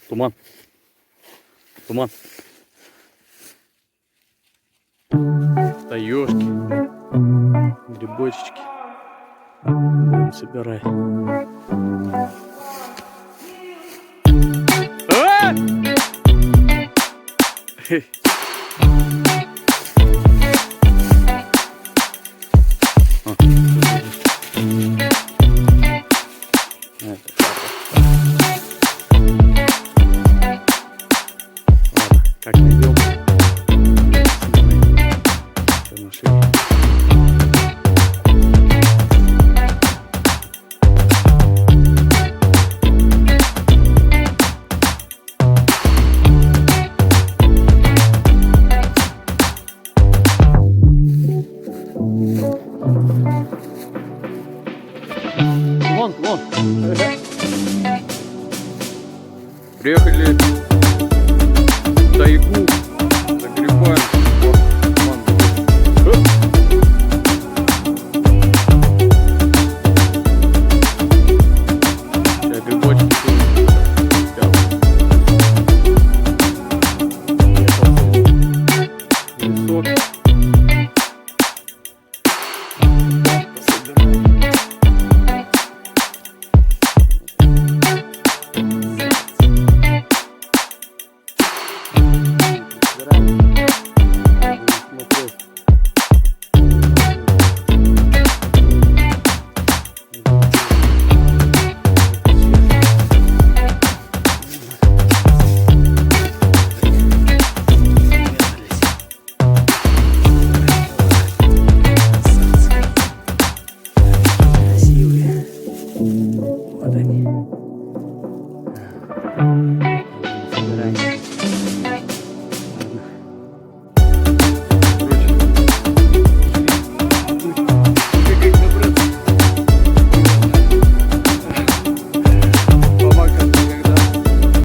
Туман. Туман. Таёшки. Грибочки. Будем собирать. А! Как найдем? Все нашли. Вон. Приехали в тайгу за грибами. Сейчас грибочки спят. Лесок. Вот они.